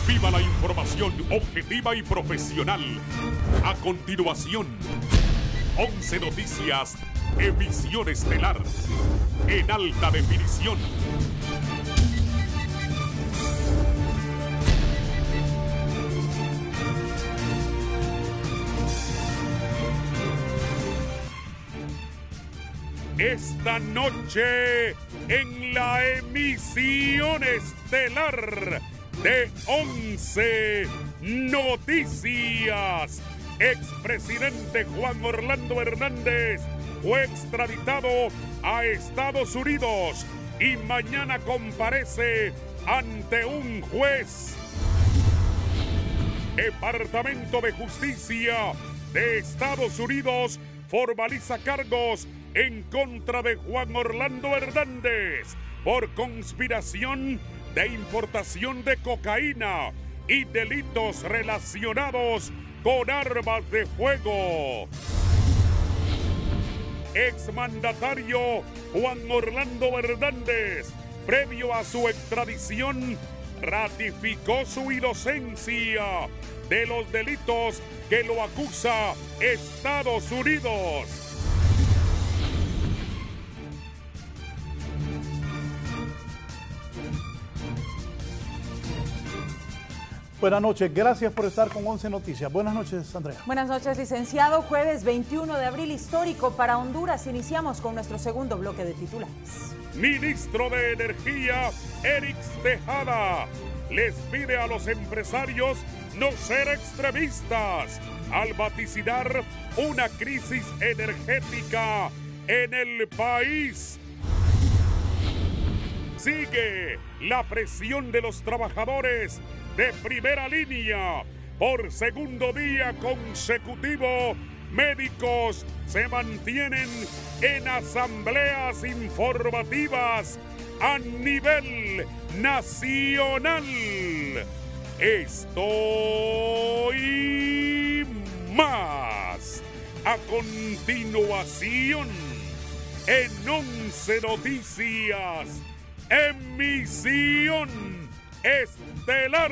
Viva la información objetiva y profesional. A continuación, 11 Noticias, emisión estelar, en alta definición. Esta noche, en la emisión estelar de 11 Noticias, expresidente Juan Orlando Hernández fue extraditado a Estados Unidos y mañana comparece ante un juez. Departamento de Justicia de Estados Unidos formaliza cargos en contra de Juan Orlando Hernández por conspiración de importación de cocaína y delitos relacionados con armas de fuego. Exmandatario Juan Orlando Hernández, previo a su extradición, ratificó su inocencia de los delitos que lo acusa Estados Unidos. Buenas noches, gracias por estar con 11 Noticias. Buenas noches, Andrea. Buenas noches, licenciado. Jueves 21 de abril, histórico para Honduras. Iniciamos con nuestro segundo bloque de titulares. Ministro de Energía, Erix Tejada, les pide a los empresarios no ser extremistas al vaticinar una crisis energética en el país. Sigue la presión de los trabajadores de primera línea. Por segundo día consecutivo, médicos se mantienen en asambleas informativas a nivel nacional. Esto y más a continuación en 11 Noticias, emisión estelar.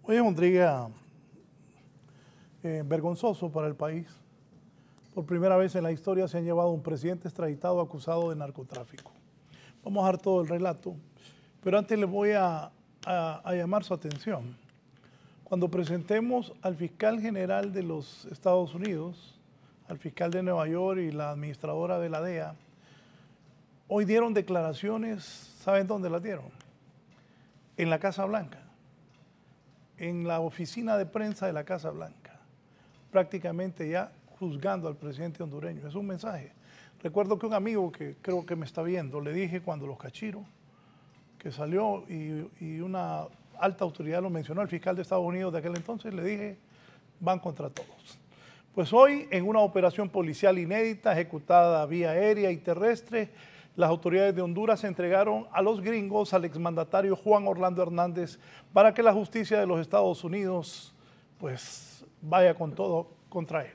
Hoy es un día vergonzoso para el país. Por primera vez en la historia se han llevado a un presidente extraditado acusado de narcotráfico. Vamos a dar todo el relato, pero antes les voy a llamar su atención. Cuando presentemos al fiscal general de los Estados Unidos, al fiscal de Nueva York y la administradora de la DEA, hoy dieron declaraciones. ¿Saben dónde las dieron? En la Casa Blanca, en la oficina de prensa de la Casa Blanca, prácticamente ya juzgando al presidente hondureño. Es un mensaje. Recuerdo que un amigo que creo que me está viendo, le dije cuando los cachiros, que salió y una alta autoridad lo mencionó, el fiscal de Estados Unidos de aquel entonces, le dije, van contra todos. Pues hoy, en una operación policial inédita ejecutada vía aérea y terrestre, las autoridades de Honduras entregaron a los gringos al exmandatario Juan Orlando Hernández para que la justicia de los Estados Unidos pues vaya con todo contra él.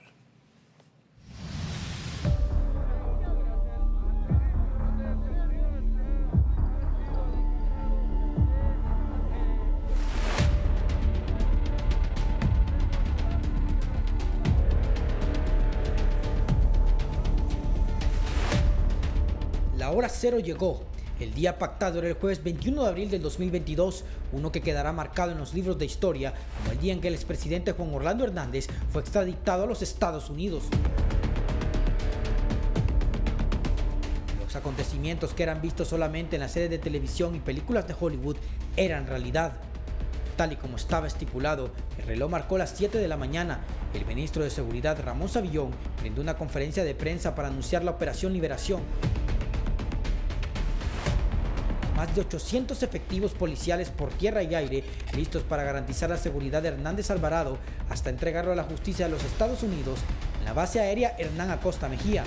La hora cero llegó. El día pactado era el jueves 21 de abril del 2022, uno que quedará marcado en los libros de historia como el día en que el expresidente Juan Orlando Hernández fue extraditado a los Estados Unidos. Los acontecimientos que eran vistos solamente en las series de televisión y películas de Hollywood eran realidad. Tal y como estaba estipulado, el reloj marcó las 7 de la mañana. El ministro de Seguridad, Ramón Savillón, brindó una conferencia de prensa para anunciar la Operación Liberación. Más de 800 efectivos policiales por tierra y aire listos para garantizar la seguridad de Hernández Alvarado hasta entregarlo a la justicia de los Estados Unidos en la base aérea Hernán Acosta Mejía.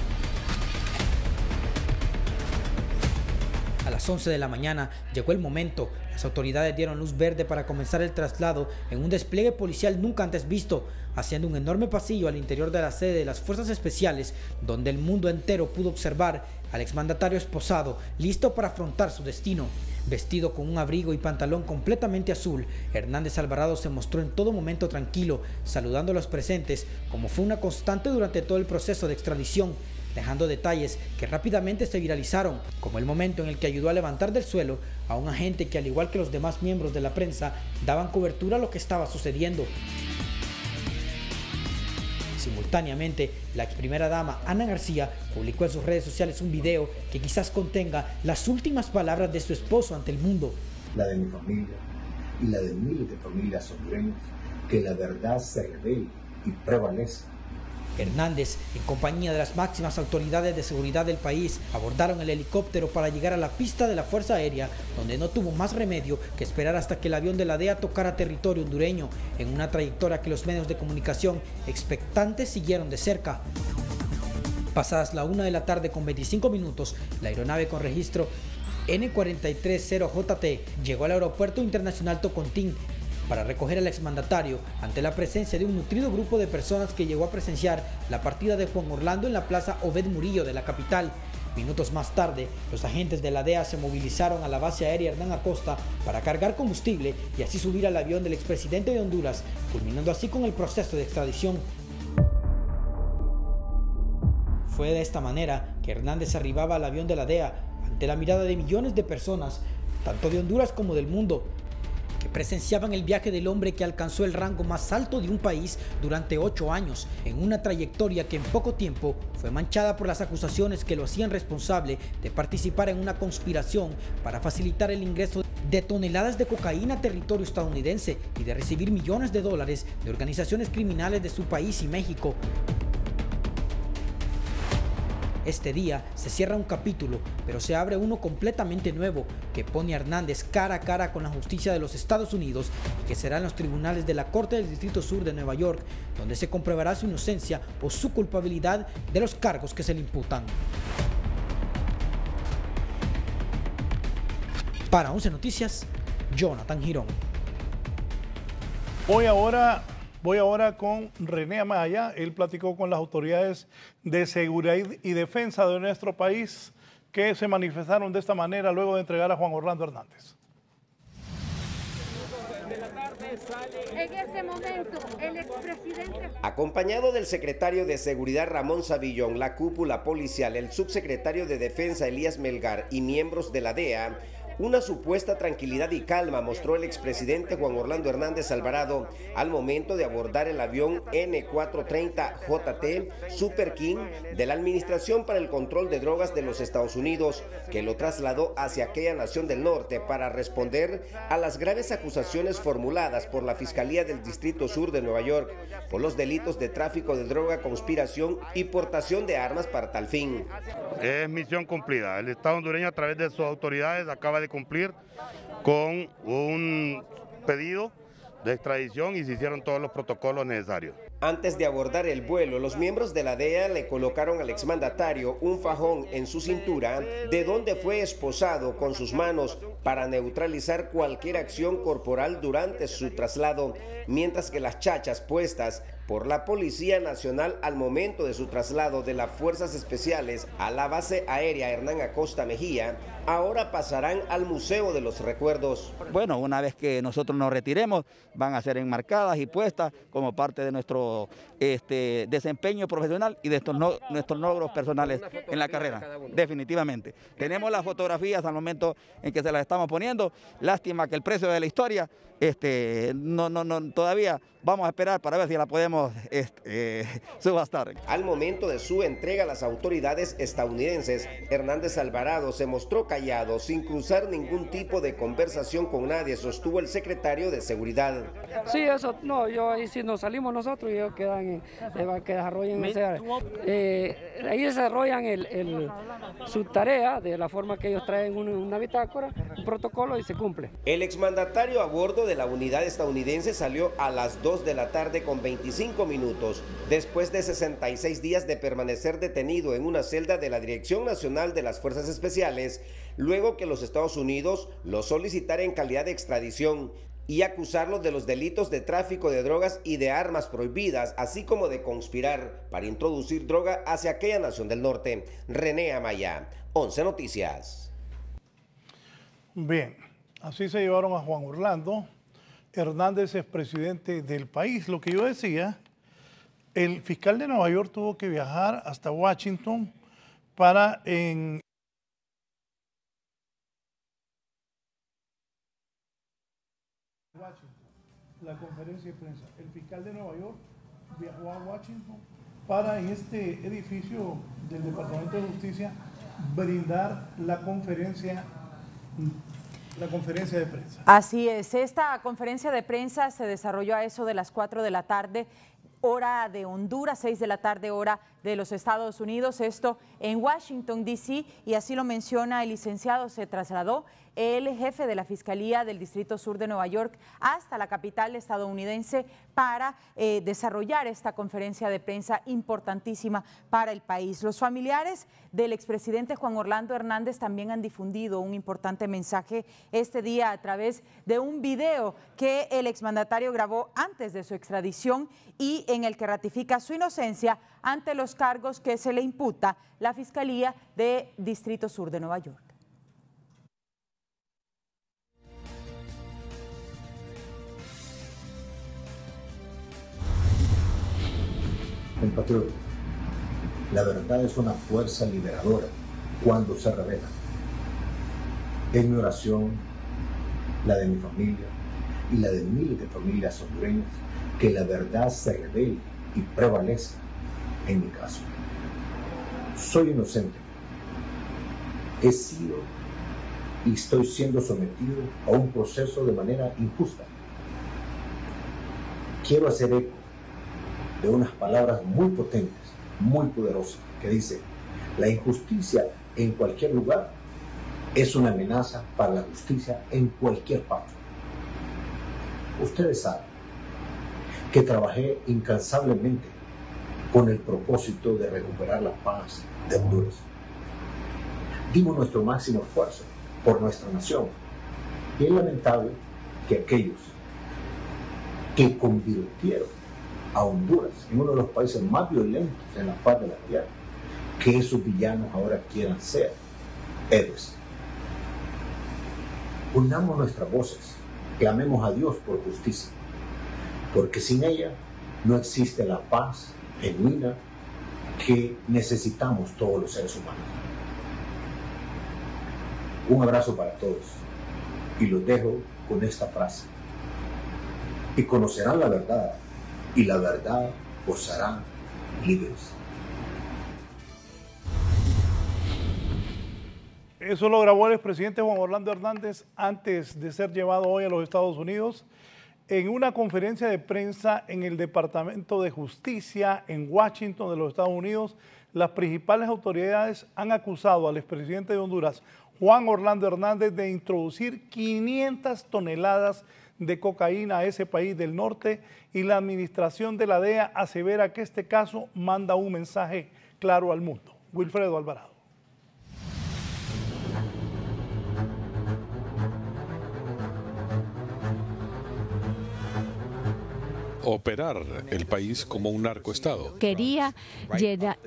A las las 11 de la mañana llegó el momento. Las autoridades dieron luz verde para comenzar el traslado en un despliegue policial nunca antes visto, haciendo un enorme pasillo al interior de la sede de las Fuerzas Especiales, donde el mundo entero pudo observar al exmandatario esposado, listo para afrontar su destino. Vestido con un abrigo y pantalón completamente azul, Hernández Alvarado se mostró en todo momento tranquilo, saludando a los presentes, como fue una constante durante todo el proceso de extradición, dejando detalles que rápidamente se viralizaron, como el momento en el que ayudó a levantar del suelo a un agente que, al igual que los demás miembros de la prensa, daban cobertura a lo que estaba sucediendo. Simultáneamente, la ex primera dama Ana García publicó en sus redes sociales un video que quizás contenga las últimas palabras de su esposo ante el mundo. La de mi familia y la de miles de familias hondureñas, que la verdad se revele y prevalezca. Hernández, en compañía de las máximas autoridades de seguridad del país, abordaron el helicóptero para llegar a la pista de la Fuerza Aérea, donde no tuvo más remedio que esperar hasta que el avión de la DEA tocara territorio hondureño, en una trayectoria que los medios de comunicación expectantes siguieron de cerca. Pasadas la 1 de la tarde con 25 minutos, la aeronave con registro N430JT llegó al Aeropuerto Internacional Tocontín para recoger al exmandatario ante la presencia de un nutrido grupo de personas que llegó a presenciar la partida de Juan Orlando en la Plaza Obed Murillo de la capital. Minutos más tarde, los agentes de la DEA se movilizaron a la base aérea Hernán Acosta para cargar combustible y así subir al avión del expresidente de Honduras, culminando así con el proceso de extradición. Fue de esta manera que Hernández arribaba al avión de la DEA ante la mirada de millones de personas, tanto de Honduras como del mundo, que presenciaban el viaje del hombre que alcanzó el rango más alto de un país durante 8 años, en una trayectoria que en poco tiempo fue manchada por las acusaciones que lo hacían responsable de participar en una conspiración para facilitar el ingreso de toneladas de cocaína a territorio estadounidense y de recibir millones de dólares de organizaciones criminales de su país y México. Este día se cierra un capítulo, pero se abre uno completamente nuevo, que pone a Hernández cara a cara con la justicia de los Estados Unidos y que será en los tribunales de la Corte del Distrito Sur de Nueva York, donde se comprobará su inocencia o su culpabilidad de los cargos que se le imputan. Para 11 Noticias, Jonathan Girón. Voy ahora con René Amaya. Él platicó con las autoridades de seguridad y defensa de nuestro país que se manifestaron de esta manera luego de entregar a Juan Orlando Hernández. En ese momento, el expresidente... Acompañado del secretario de Seguridad Ramón Savillón, la cúpula policial, el subsecretario de Defensa Elías Melgar y miembros de la DEA, una supuesta tranquilidad y calma mostró el expresidente Juan Orlando Hernández Alvarado al momento de abordar el avión N430JT Super King de la Administración para el Control de Drogas de los Estados Unidos, que lo trasladó hacia aquella nación del norte para responder a las graves acusaciones formuladas por la Fiscalía del Distrito Sur de Nueva York por los delitos de tráfico de droga, conspiración y portación de armas para tal fin. Es misión cumplida. El Estado hondureño, a través de sus autoridades, acaba de cumplir con un pedido de extradición y se hicieron todos los protocolos necesarios. Antes de abordar el vuelo, los miembros de la DEA le colocaron al exmandatario un fajón en su cintura, de donde fue esposado con sus manos para neutralizar cualquier acción corporal durante su traslado, mientras que las chachas puestas por la Policía Nacional al momento de su traslado de las Fuerzas Especiales a la base aérea Hernán Acosta Mejía, ahora pasarán al Museo de los Recuerdos. Bueno, una vez que nosotros nos retiremos, van a ser enmarcadas y puestas como parte de nuestro desempeño profesional y de nuestros logros personales en la carrera, definitivamente. Tenemos las fotografías al momento en que se las estamos poniendo. Lástima que el precio de la historia, todavía vamos a esperar para ver si la podemos subastar. Al momento de su entrega a las autoridades estadounidenses, Hernández Alvarado se mostró callado, sin cruzar ningún tipo de conversación con nadie, sostuvo el secretario de Seguridad. Sí, eso, no, yo ahí si nos salimos nosotros, ellos quedan, que desarrollen ahí desarrollan su tarea de la forma que ellos traen una bitácora, un protocolo y se cumple. El exmandatario a bordo de la unidad estadounidense salió a las 2 2 de la tarde con 25 minutos, después de 66 días de permanecer detenido en una celda de la Dirección Nacional de las Fuerzas Especiales, luego que los Estados Unidos lo solicitara en calidad de extradición y acusarlo de los delitos de tráfico de drogas y de armas prohibidas, así como de conspirar para introducir droga hacia aquella nación del norte. René Amaya, 11 Noticias. Bien, así se llevaron a Juan Orlando Hernández, expresidente del país. Lo que yo decía, el fiscal de Nueva York tuvo que viajar hasta Washington para la conferencia de prensa. El fiscal de Nueva York viajó a Washington para en este edificio del Departamento de Justicia brindar la conferencia de prensa. Así es, esta conferencia de prensa se desarrolló a eso de las 4 de la tarde, hora de Honduras, 6 de la tarde, hora de los Estados Unidos, esto en Washington, D.C., y así lo menciona el licenciado, se trasladó el jefe de la Fiscalía del Distrito Sur de Nueva York hasta la capital estadounidense para desarrollar esta conferencia de prensa importantísima para el país. Los familiares del expresidente Juan Orlando Hernández también han difundido un importante mensaje este día a través de un video que el exmandatario grabó antes de su extradición y en el que ratifica su inocencia ante los cargos que se le imputa la Fiscalía de Distrito Sur de Nueva York. Compatriotas, la verdad es una fuerza liberadora cuando se revela. Es mi oración, la de mi familia y la de miles de familias hondureñas, que la verdad se revele y prevalezca en mi caso. Soy inocente. He sido y estoy siendo sometido a un proceso de manera injusta. Quiero hacer eco de unas palabras muy potentes, muy poderosas, que dice: la injusticia en cualquier lugar es una amenaza para la justicia en cualquier parte. Ustedes saben que trabajé incansablemente con el propósito de recuperar la paz de Honduras. Dimos nuestro máximo esfuerzo por nuestra nación y es lamentable que aquellos que convirtieron a Honduras en uno de los países más violentos en la faz de la tierra, que esos villanos ahora quieran ser héroes. Unamos nuestras voces, clamemos a Dios por justicia, porque sin ella no existe la paz genuina que necesitamos todos los seres humanos. Un abrazo para todos y los dejo con esta frase: y conocerán la verdad, y la verdad os hará libres. Eso lo grabó el expresidente Juan Orlando Hernández antes de ser llevado hoy a los Estados Unidos en una conferencia de prensa en el Departamento de Justicia en Washington de los Estados Unidos. Las principales autoridades han acusado al expresidente de Honduras, Juan Orlando Hernández, de introducir 500 toneladas de cocaína a ese país del norte, y la administración de la DEA asevera que este caso manda un mensaje claro al mundo. Wilfredo Alvarado. Operar el país como un narcoestado. Quería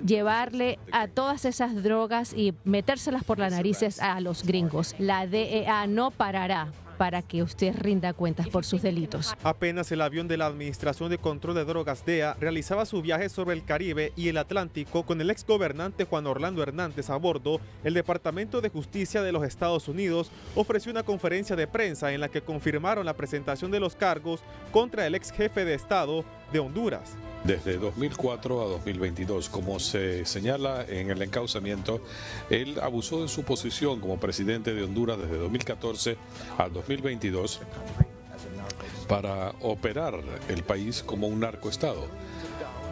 llevarle a todas esas drogas y metérselas por las narices a los gringos. La DEA no parará para que usted rinda cuentas por sus delitos. Apenas el avión de la Administración de Control de Drogas DEA realizaba su viaje sobre el Caribe y el Atlántico con el exgobernante Juan Orlando Hernández a bordo, el Departamento de Justicia de los Estados Unidos ofreció una conferencia de prensa en la que confirmaron la presentación de los cargos contra el ex jefe de Estado de Honduras. Desde 2004 a 2022, como se señala en el encauzamiento, él abusó de su posición como presidente de Honduras desde 2014 al 2022 para operar el país como un narcoestado.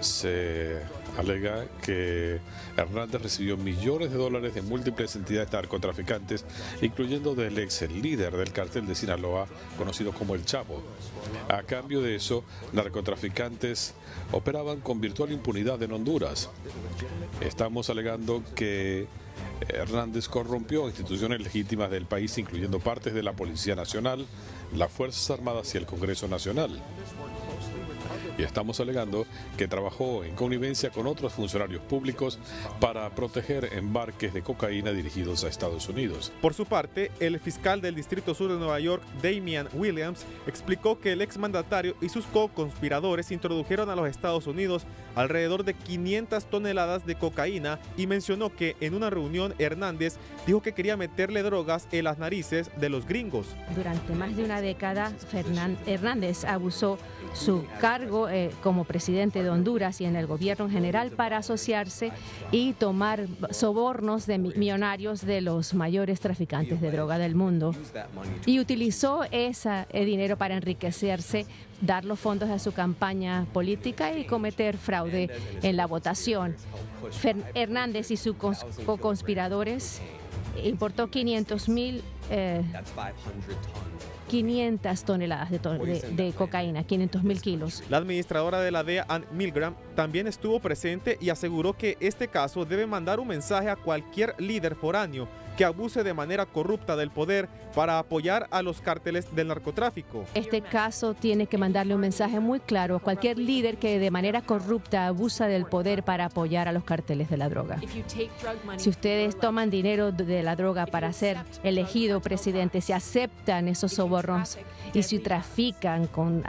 Se alega que Hernández recibió millones de dólares de múltiples entidades narcotraficantes, incluyendo del ex líder del cártel de Sinaloa, conocido como El Chapo. A cambio de eso, narcotraficantes operaban con virtual impunidad en Honduras. Estamos alegando que Hernández corrompió instituciones legítimas del país, incluyendo partes de la Policía Nacional, las Fuerzas Armadas y el Congreso Nacional. Y estamos alegando que trabajó en connivencia con otros funcionarios públicos para proteger embarques de cocaína dirigidos a Estados Unidos. Por su parte, el fiscal del Distrito Sur de Nueva York, Damian Williams, explicó que el exmandatario y sus co-conspiradores introdujeron a los Estados Unidos alrededor de 500 toneladas de cocaína y mencionó que en una reunión Hernández dijo que quería meterle drogas en las narices de los gringos. Durante más de una década, Hernández abusó su cargo como presidente de Honduras y en el gobierno en general para asociarse y tomar sobornos de millonarios de los mayores traficantes de droga del mundo. Y utilizó ese dinero para enriquecerse, dar los fondos a su campaña política y cometer fraude en la votación. Hernández y sus co-conspiradores importó 500 toneladas de cocaína, 500.000 kilos. La administradora de la DEA, Ann Milgram, también estuvo presente y aseguró que este caso debe mandar un mensaje a cualquier líder foráneo que abuse de manera corrupta del poder para apoyar a los cárteles del narcotráfico. Este caso tiene que mandarle un mensaje muy claro a cualquier líder que de manera corrupta abusa del poder para apoyar a los cárteles de la droga. Si ustedes toman dinero de la droga para ser elegido presidente, si aceptan esos sobornos y si trafican con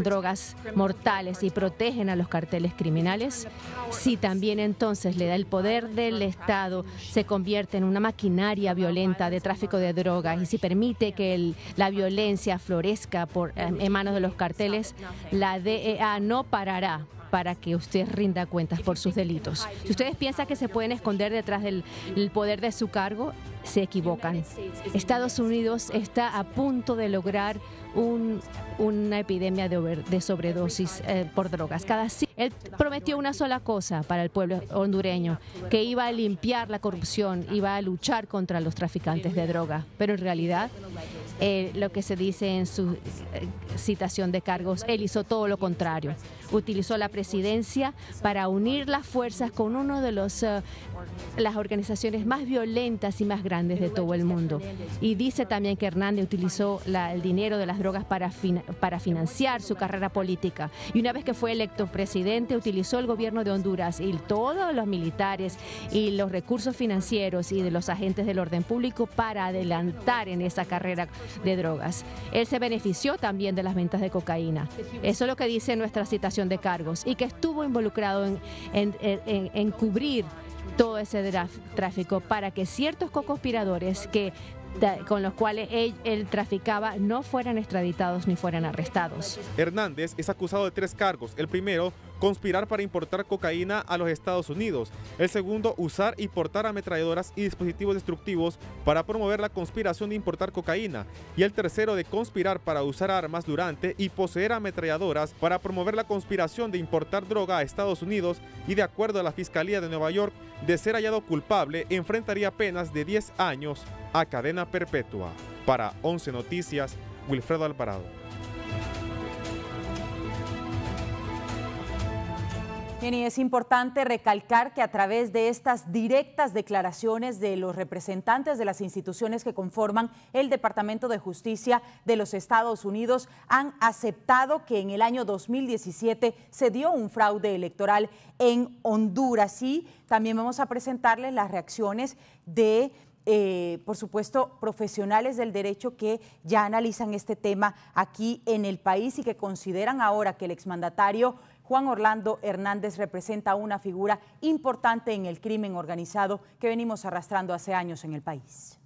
drogas mortales y protegen a los carteles criminales, si también entonces le da el poder del Estado, se convierte en una maquinaria violenta de tráfico de drogas y si permite que la violencia florezca en manos de los carteles, la DEA no parará para que usted rinda cuentas por sus delitos. Si ustedes piensan que se pueden esconder detrás del poder de su cargo, se equivocan. Estados Unidos está a punto de lograr una epidemia de sobredosis por drogas. Él prometió una sola cosa para el pueblo hondureño, que iba a limpiar la corrupción, iba a luchar contra los traficantes de droga, pero en realidad lo que se dice en su citación de cargos, él hizo todo lo contrario. Utilizó la presidencia para unir las fuerzas con uno de las organizaciones más violentas y más grandes de todo el mundo. Y dice también que Hernández utilizó el dinero de las drogas para financiar su carrera política. Y una vez que fue electo presidente, utilizó el gobierno de Honduras y todos los militares y los recursos financieros y de los agentes del orden público para adelantar en esa carrera de drogas. Él se benefició también de las ventas de cocaína. Eso es lo que dice nuestra citación de cargos, y que estuvo involucrado en cubrir todo ese tráfico para que ciertos co-conspiradores con los cuales él traficaba no fueran extraditados ni fueran arrestados. Hernández es acusado de 3 cargos. El primero, conspirar para importar cocaína a los Estados Unidos. El segundo, usar y portar ametralladoras y dispositivos destructivos para promover la conspiración de importar cocaína. Y el tercero, de conspirar para usar armas durante y poseer ametralladoras para promover la conspiración de importar droga a Estados Unidos, y de acuerdo a la Fiscalía de Nueva York, de ser hallado culpable, enfrentaría penas de 10 años a cadena perpetua. Para 11 Noticias, Wilfredo Alvarado. Bien, y es importante recalcar que a través de estas directas declaraciones de los representantes de las instituciones que conforman el Departamento de Justicia de los Estados Unidos han aceptado que en el año 2017 se dio un fraude electoral en Honduras. Y también vamos a presentarles las reacciones de por supuesto, profesionales del derecho que ya analizan este tema aquí en el país y que consideran ahora que el exmandatario Juan Orlando Hernández representa una figura importante en el crimen organizado que venimos arrastrando hace años en el país.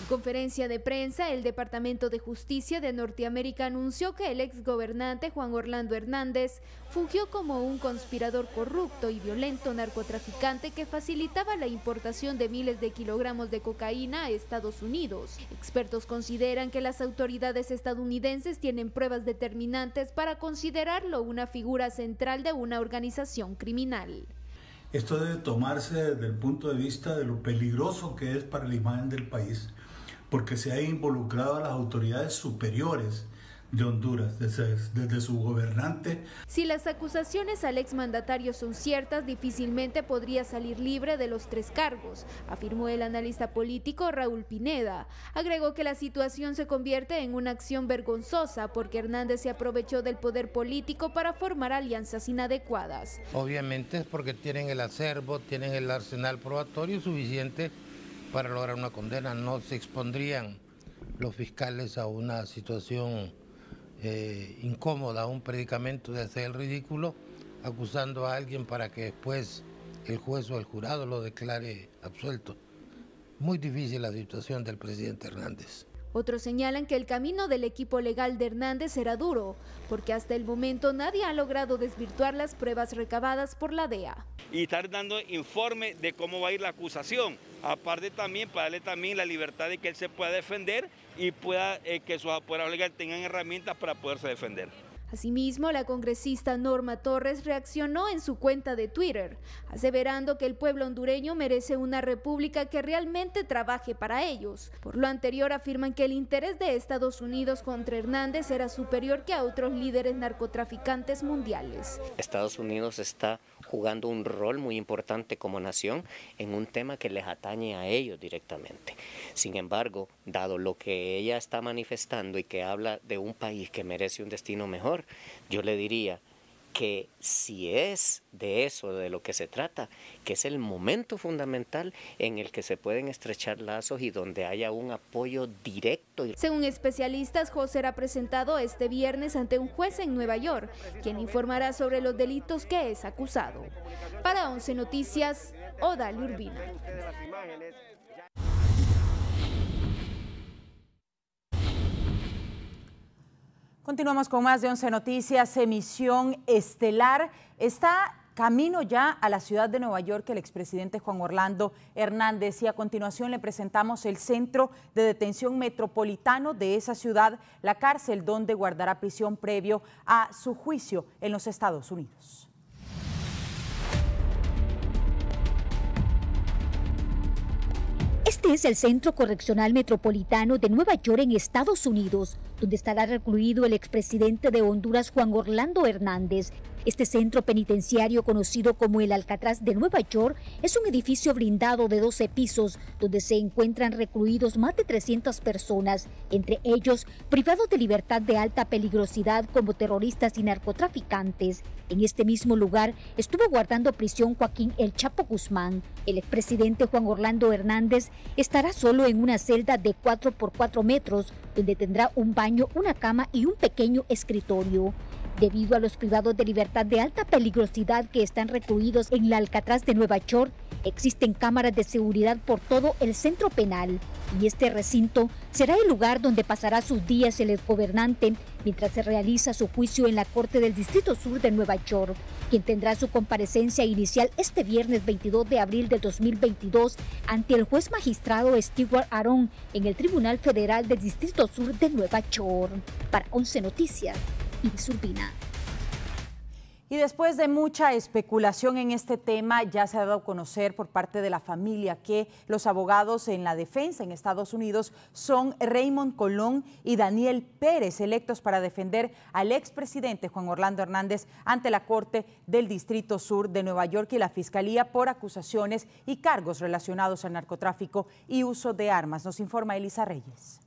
Conferencia de prensa, el Departamento de Justicia de Norteamérica anunció que el exgobernante Juan Orlando Hernández fungió como un conspirador corrupto y violento narcotraficante que facilitaba la importación de miles de kilogramos de cocaína a Estados Unidos. Expertos consideran que las autoridades estadounidenses tienen pruebas determinantes para considerarlo una figura central de una organización criminal. Esto debe tomarse desde el punto de vista de lo peligroso que es para la imagen del país, porque se ha involucrado a las autoridades superiores de Honduras, desde su gobernante. Si las acusaciones al exmandatario son ciertas, difícilmente podría salir libre de los 3 cargos, afirmó el analista político Raúl Pineda. Agregó que la situación se convierte en una acción vergonzosa porque Hernández se aprovechó del poder político para formar alianzas inadecuadas. Obviamente es porque tienen el acervo, tienen el arsenal probatorio suficiente para lograr una condena. No se expondrían los fiscales a una situación incómoda, a un predicamento de hacer el ridículo, acusando a alguien para que después el juez o el jurado lo declare absuelto. Muy difícil la situación del presidente Hernández. Otros señalan que el camino del equipo legal de Hernández será duro, porque hasta el momento nadie ha logrado desvirtuar las pruebas recabadas por la DEA. Y estar dando informe de cómo va a ir la acusación, aparte también para darle también la libertad de que él se pueda defender y pueda que sus apoderados legales tengan herramientas para poderse defender. Asimismo, la congresista Norma Torres reaccionó en su cuenta de Twitter, aseverando que el pueblo hondureño merece una república que realmente trabaje para ellos. Por lo anterior, afirman que el interés de Estados Unidos contra Hernández era superior que a otros líderes narcotraficantes mundiales. Estados Unidos está jugando un rol muy importante como nación en un tema que les atañe a ellos directamente. Sin embargo, dado lo que ella está manifestando y que habla de un país que merece un destino mejor, yo le diría que si es de eso de lo que se trata, que es el momento fundamental en el que se pueden estrechar lazos y donde haya un apoyo directo. Según especialistas, José será presentado este viernes ante un juez en Nueva York, quien informará sobre los delitos que es acusado. Para 11 Noticias, Odalia Urbina. Continuamos con más de 11 Noticias. Emisión estelar. Está camino ya a la ciudad de Nueva York el expresidente Juan Orlando Hernández, y a continuación le presentamos el centro de detención metropolitano de esa ciudad, la cárcel donde guardará prisión previo a su juicio en los Estados Unidos. Este es el Centro Correccional Metropolitano de Nueva York en Estados Unidos, donde estará recluido el expresidente de Honduras, Juan Orlando Hernández. Este centro penitenciario, conocido como el Alcatraz de Nueva York, es un edificio blindado de 12 pisos, donde se encuentran recluidos más de 300 personas, entre ellos privados de libertad de alta peligrosidad como terroristas y narcotraficantes. En este mismo lugar estuvo guardando prisión Joaquín El Chapo Guzmán. El expresidente Juan Orlando Hernández estará solo en una celda de 4 por 4 metros, donde tendrá un baño, una cama y un pequeño escritorio. Debido a los privados de libertad de alta peligrosidad que están recluidos en el Alcatraz de Nueva York, existen cámaras de seguridad por todo el centro penal, y este recinto será el lugar donde pasará sus días el exgobernante mientras se realiza su juicio en la Corte del Distrito Sur de Nueva York, quien tendrá su comparecencia inicial este viernes 22 de abril de 2022 ante el juez magistrado Stewart Arón en el Tribunal Federal del Distrito Sur de Nueva York. Para 11 Noticias, Iris Urbina. Y después de mucha especulación en este tema, ya se ha dado a conocer por parte de la familia que los abogados en la defensa en Estados Unidos son Raymond Colón y Daniel Pérez, electos para defender al expresidente Juan Orlando Hernández ante la Corte del Distrito Sur de Nueva York y la Fiscalía por acusaciones y cargos relacionados al narcotráfico y uso de armas. Nos informa Elisa Reyes.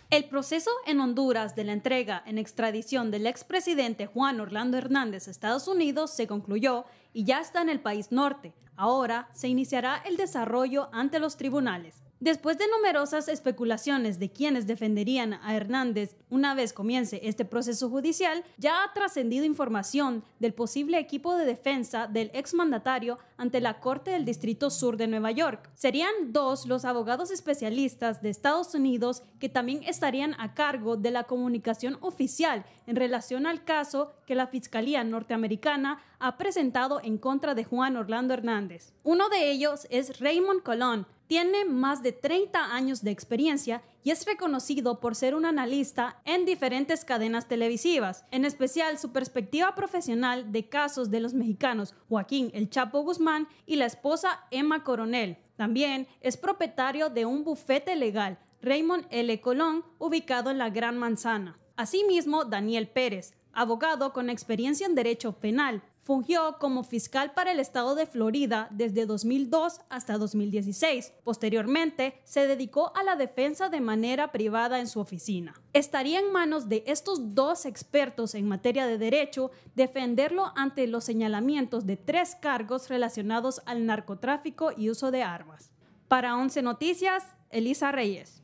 El proceso en Honduras de la entrega en extradición del expresidente Juan Orlando Hernández a Estados Unidos se concluyó y ya está en el país norte. Ahora se iniciará el desarrollo ante los tribunales. Después de numerosas especulaciones de quienes defenderían a Hernández una vez comience este proceso judicial, ya ha trascendido información del posible equipo de defensa del exmandatario ante la Corte del Distrito Sur de Nueva York. Serían 2 los abogados especialistas de Estados Unidos que también estarían a cargo de la comunicación oficial en relación al caso que la Fiscalía norteamericana ha presentado en contra de Juan Orlando Hernández. Uno de ellos es Raymond Colón. Tiene más de 30 años de experiencia y es reconocido por ser un analista en diferentes cadenas televisivas, en especial su perspectiva profesional de casos de los mexicanos Joaquín El Chapo Guzmán y la esposa Emma Coronel. También es propietario de un bufete legal, Raymond L. Colón, ubicado en la Gran Manzana. Asimismo, Daniel Pérez, abogado con experiencia en derecho penal, fungió como fiscal para el estado de Florida desde 2002 hasta 2016. Posteriormente, se dedicó a la defensa de manera privada en su oficina. Estaría en manos de estos 2 expertos en materia de derecho defenderlo ante los señalamientos de 3 cargos relacionados al narcotráfico y uso de armas. Para 11 Noticias, Elisa Reyes.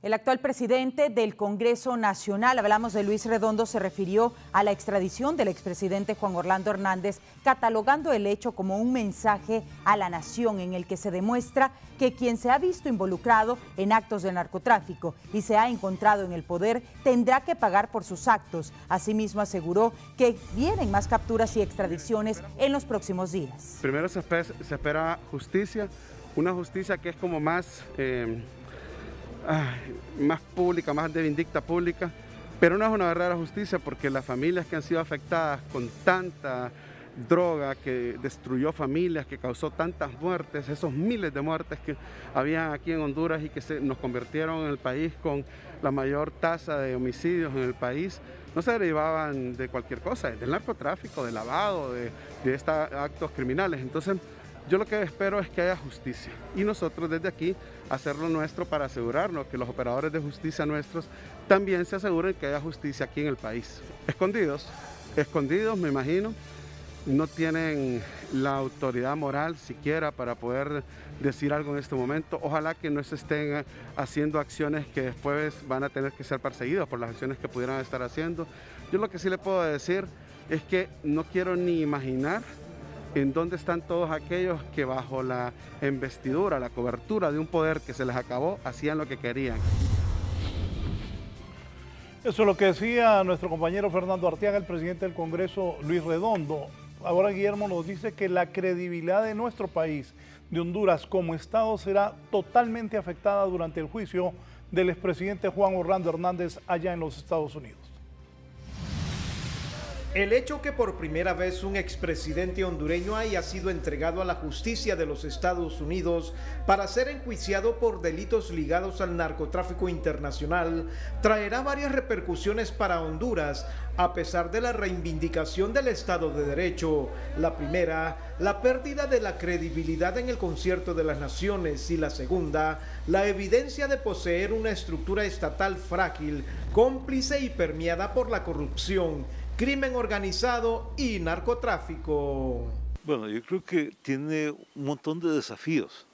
El actual presidente del Congreso Nacional, hablamos de Luis Redondo, se refirió a la extradición del expresidente Juan Orlando Hernández, catalogando el hecho como un mensaje a la nación en el que se demuestra que quien se ha visto involucrado en actos de narcotráfico y se ha encontrado en el poder tendrá que pagar por sus actos. Asimismo, aseguró que vienen más capturas y extradiciones en los próximos días. Primero se espera justicia, una justicia que es como más pública, más de vindicta pública, pero no es una verdadera justicia porque las familias que han sido afectadas con tanta droga que destruyó familias, que causó tantas muertes, esos miles de muertes que había aquí en Honduras y que nos convirtieron en el país con la mayor tasa de homicidios en el país, no se derivaban de cualquier cosa, del narcotráfico, de lavado, de estos actos criminales. Entonces, yo lo que espero es que haya justicia y nosotros desde aquí hacer lo nuestro para asegurarnos que los operadores de justicia nuestros también se aseguren que haya justicia aquí en el país. Escondidos me imagino, no tienen la autoridad moral siquiera para poder decir algo en este momento. Ojalá que no se estén haciendo acciones que después van a tener que ser perseguidos por las acciones que pudieran estar haciendo. Yo lo que sí le puedo decir es que no quiero ni imaginar en dónde están todos aquellos que bajo la investidura, la cobertura de un poder que se les acabó, hacían lo que querían. Eso es lo que decía nuestro compañero Fernando Arteaga, el presidente del Congreso, Luis Redondo. Ahora Guillermo nos dice que la credibilidad de nuestro país, de Honduras como Estado, será totalmente afectada durante el juicio del expresidente Juan Orlando Hernández allá en los Estados Unidos. El hecho que por primera vez un expresidente hondureño haya sido entregado a la justicia de los Estados Unidos para ser enjuiciado por delitos ligados al narcotráfico internacional traerá varias repercusiones para Honduras, a pesar de la reivindicación del Estado de Derecho. La primera, la pérdida de la credibilidad en el concierto de las naciones, y la segunda, la evidencia de poseer una estructura estatal frágil, cómplice y permeada por la corrupción, crimen organizado y narcotráfico. Bueno, yo creo que tiene un montón de desafíos.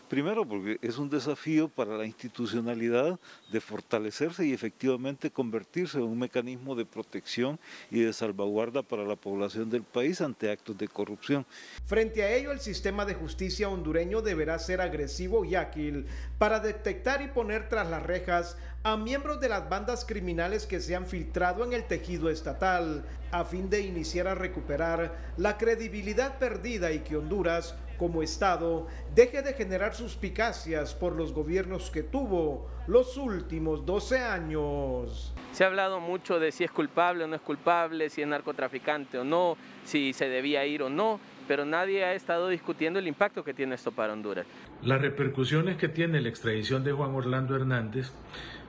Primero, porque es un desafío para la institucionalidad de fortalecerse y efectivamente convertirse en un mecanismo de protección y de salvaguarda para la población del país ante actos de corrupción. Frente a ello, el sistema de justicia hondureño deberá ser agresivo y ágil para detectar y poner tras las rejas a miembros de las bandas criminales que se han filtrado en el tejido estatal, a fin de iniciar a recuperar la credibilidad perdida y que Honduras, como Estado, deje de generar suspicacias por los gobiernos que tuvo los últimos 12 años. Se ha hablado mucho de si es culpable o no es culpable, si es narcotraficante o no, si se debía ir o no, pero nadie ha estado discutiendo el impacto que tiene esto para Honduras. Las repercusiones que tiene la extradición de Juan Orlando Hernández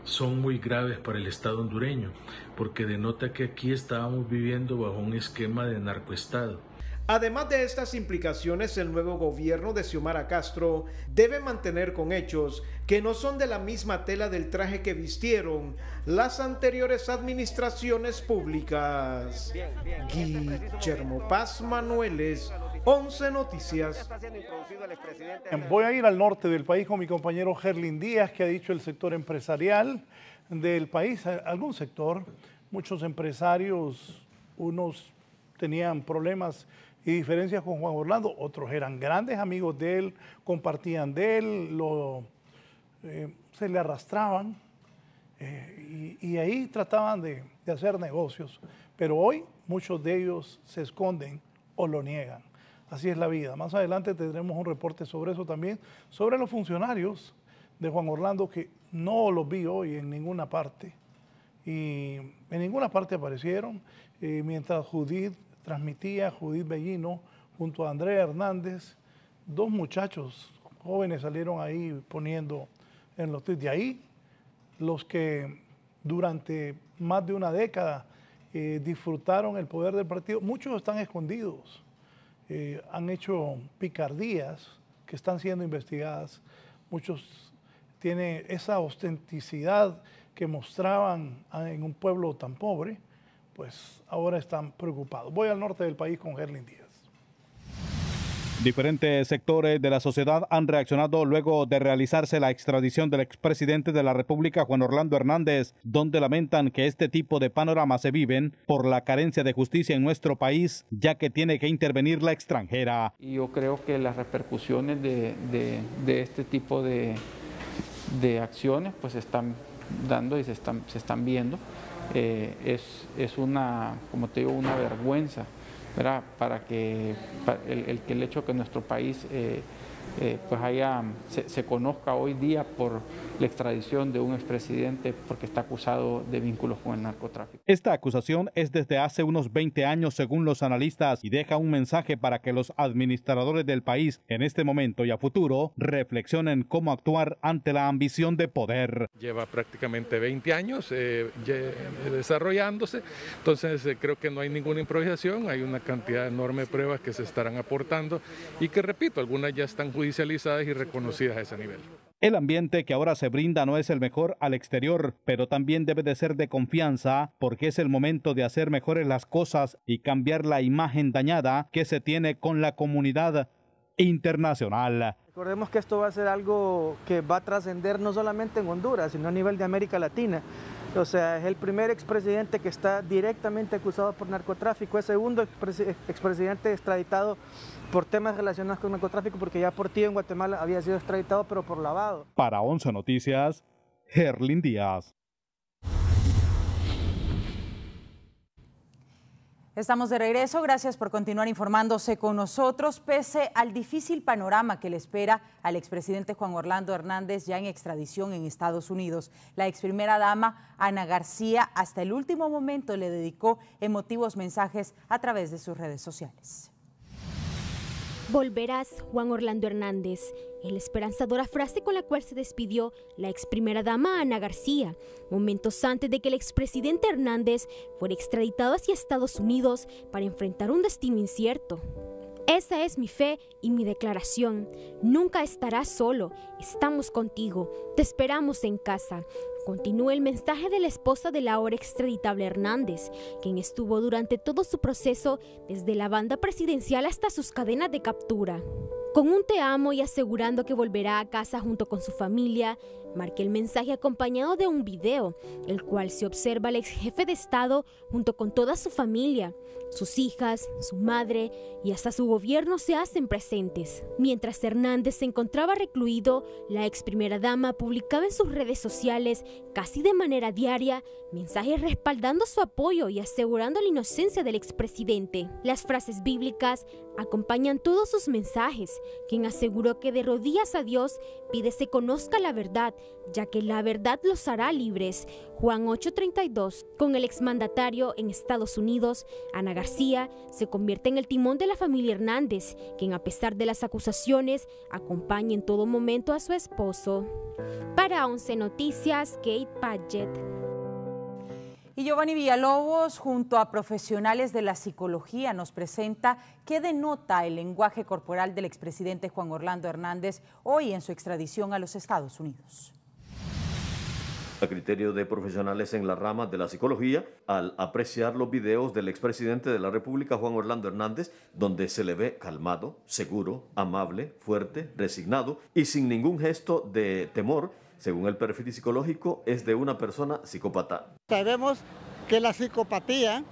son muy graves para el Estado hondureño, porque denota que aquí estábamos viviendo bajo un esquema de narcoestado. Además de estas implicaciones, el nuevo gobierno de Xiomara Castro debe mantener con hechos que no son de la misma tela del traje que vistieron las anteriores administraciones públicas. Guillermo Paz Manueles, 11 Noticias. Voy a ir al norte del país con mi compañero Gerlin Díaz, que ha dicho el sector empresarial del país, algún sector, muchos empresarios, unos tenían problemas y diferencias con Juan Orlando, otros eran grandes amigos de él, compartían de él, se le arrastraban y ahí trataban de hacer negocios, pero hoy muchos de ellos se esconden o lo niegan. Así es la vida. Más adelante tendremos un reporte sobre eso también, sobre los funcionarios de Juan Orlando que no los vi hoy en ninguna parte. Y en ninguna parte aparecieron, mientras Judith transmitía, Judith Bellino, junto a Andrea Hernández, dos muchachos jóvenes salieron ahí poniendo en los tweets. De ahí, los que durante más de una década disfrutaron el poder del partido, muchos están escondidos. Han hecho picardías que están siendo investigadas. Muchos tienen esa ostenticidad que mostraban en un pueblo tan pobre, pues ahora están preocupados. Voy al norte del país con Gerlin Díaz. Diferentes sectores de la sociedad han reaccionado luego de realizarse la extradición del expresidente de la República, Juan Orlando Hernández, donde lamentan que este tipo de panoramas se viven por la carencia de justicia en nuestro país, ya que tiene que intervenir la extranjera. Y yo creo que las repercusiones de este tipo de acciones pues se están dando y se están viendo. Es una, como te digo, una vergüenza, ¿verdad? Para que el hecho que nuestro país pues se conozca hoy día por la extradición de un expresidente porque está acusado de vínculos con el narcotráfico. Esta acusación es desde hace unos 20 años según los analistas y deja un mensaje para que los administradores del país en este momento y a futuro reflexionen cómo actuar ante la ambición de poder. Lleva prácticamente 20 años desarrollándose, entonces creo que no hay ninguna improvisación, hay una cantidad enorme de pruebas que se estarán aportando y que, repito, algunas ya están judicializadas y reconocidas a ese nivel. El ambiente que ahora se brinda no es el mejor al exterior, pero también debe de ser de confianza, porque es el momento de hacer mejores las cosas y cambiar la imagen dañada que se tiene con la comunidad internacional. Recordemos que esto va a ser algo que va a trascender no solamente en Honduras, sino a nivel de América Latina. O sea, es el primer expresidente que está directamente acusado por narcotráfico, es el segundo expresidente extraditado por temas relacionados con narcotráfico, porque ya Portillo en Guatemala había sido extraditado, pero por lavado. Para 11 Noticias, Gerlin Díaz. Estamos de regreso, gracias por continuar informándose con nosotros. Pese al difícil panorama que le espera al expresidente Juan Orlando Hernández ya en extradición en Estados Unidos, la ex primera dama Ana García hasta el último momento le dedicó emotivos mensajes a través de sus redes sociales. Volverás, Juan Orlando Hernández, es la esperanzadora frase con la cual se despidió la ex primera dama Ana García, momentos antes de que el expresidente Hernández fuera extraditado hacia Estados Unidos para enfrentar un destino incierto. Esa es mi fe y mi declaración. Nunca estarás solo, estamos contigo, te esperamos en casa. Continúa el mensaje de la esposa del ahora extraditable Hernández, quien estuvo durante todo su proceso, desde la banda presidencial hasta sus cadenas de captura. Con un te amo y asegurando que volverá a casa junto con su familia, marca el mensaje acompañado de un video, el cual se observa al ex jefe de Estado junto con toda su familia. Sus hijas, su madre y hasta su gobierno se hacen presentes. Mientras Hernández se encontraba recluido, la ex primera dama publicaba en sus redes sociales, casi de manera diaria, mensajes respaldando su apoyo y asegurando la inocencia del expresidente. Las frases bíblicas acompañan todos sus mensajes, quien aseguró que de rodillas a Dios pide se conozca la verdad, ya que la verdad los hará libres. Juan 8:32. Con el exmandatario en Estados Unidos, Ana García se convierte en el timón de la familia Hernández, quien a pesar de las acusaciones, acompaña en todo momento a su esposo. Para 11 Noticias, Kate Padgett. Y Giovanni Villalobos, junto a profesionales de la psicología, nos presenta qué denota el lenguaje corporal del expresidente Juan Orlando Hernández hoy en su extradición a los Estados Unidos. A criterio de profesionales en la rama de la psicología, al apreciar los videos del expresidente de la República, Juan Orlando Hernández, donde se le ve calmado, seguro, amable, fuerte, resignado y sin ningún gesto de temor, según el perfil psicológico, es de una persona psicópata. Sabemos que la psicopatía,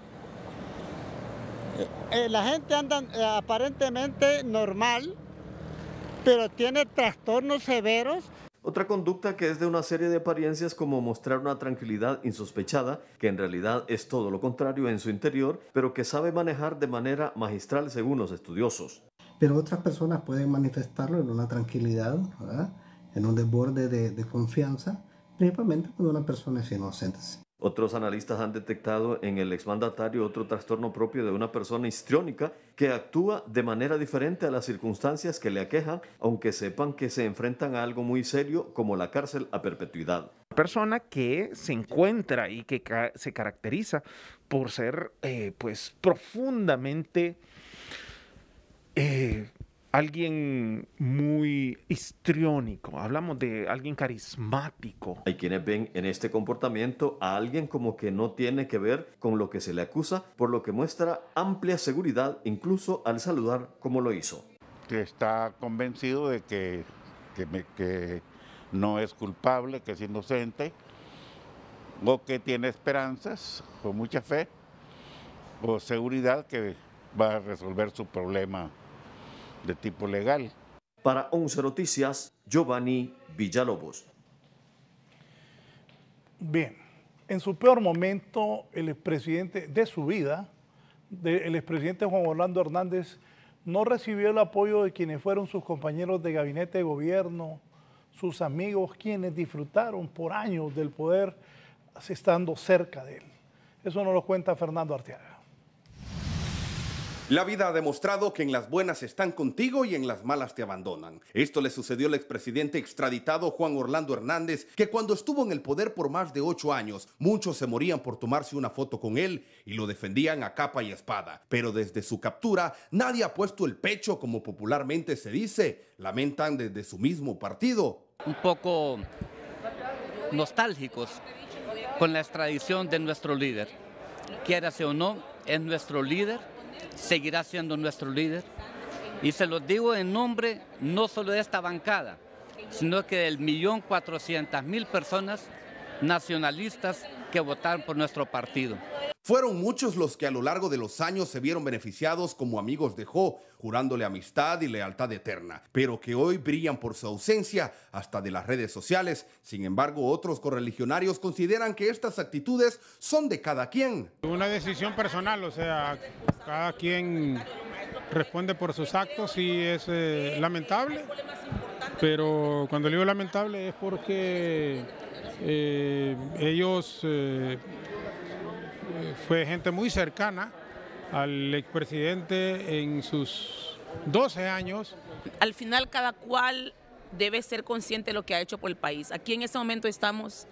la gente anda aparentemente normal, pero tiene trastornos severos. Otra conducta que es de una serie de apariencias como mostrar una tranquilidad insospechada, que en realidad es todo lo contrario en su interior, pero que sabe manejar de manera magistral según los estudiosos. Pero otras personas pueden manifestarlo en una tranquilidad, ¿verdad?, en un desborde de confianza, principalmente cuando una persona es inocente. Otros analistas han detectado en el exmandatario otro trastorno propio de una persona histriónica que actúa de manera diferente a las circunstancias que le aquejan, aunque sepan que se enfrentan a algo muy serio como la cárcel a perpetuidad. Persona que se encuentra y que se caracteriza por ser pues profundamente alguien muy histriónico, hablamos de alguien carismático. Hay quienes ven en este comportamiento a alguien como que no tiene que ver con lo que se le acusa, por lo que muestra amplia seguridad incluso al saludar como lo hizo. Que está convencido de que no es culpable, que es inocente, o que tiene esperanzas o mucha fe o seguridad que va a resolver su problema de tipo legal. Para 11 Noticias, Giovanni Villalobos. Bien, en su peor momento, el expresidente de su vida, el expresidente Juan Orlando Hernández, no recibió el apoyo de quienes fueron sus compañeros de gabinete de gobierno, sus amigos, quienes disfrutaron por años del poder estando cerca de él. Eso nos lo cuenta Fernando Arteaga. La vida ha demostrado que en las buenas están contigo y en las malas te abandonan. Esto le sucedió al expresidente extraditado Juan Orlando Hernández, que cuando estuvo en el poder por más de 8 años, muchos se morían por tomarse una foto con él y lo defendían a capa y espada. Pero desde su captura, nadie ha puesto el pecho, como popularmente se dice, lamentan desde su mismo partido. Un poco nostálgicos con la extradición de nuestro líder. Quiérase o no, es nuestro líder. Seguirá siendo nuestro líder y se los digo en nombre no solo de esta bancada, sino que del 1.400.000 personas nacionalistas que votaron por nuestro partido. Fueron muchos los que a lo largo de los años se vieron beneficiados como amigos dejó, jurándole amistad y lealtad eterna, pero que hoy brillan por su ausencia hasta de las redes sociales. Sin embargo, otros correligionarios consideran que estas actitudes son de cada quien. Una decisión personal, o sea, cada quien responde por sus actos y es lamentable, pero cuando digo lamentable es porque ellos fue gente muy cercana al expresidente en sus 12 años. Al final cada cual debe ser consciente de lo que ha hecho por el país. Aquí en este momento estamos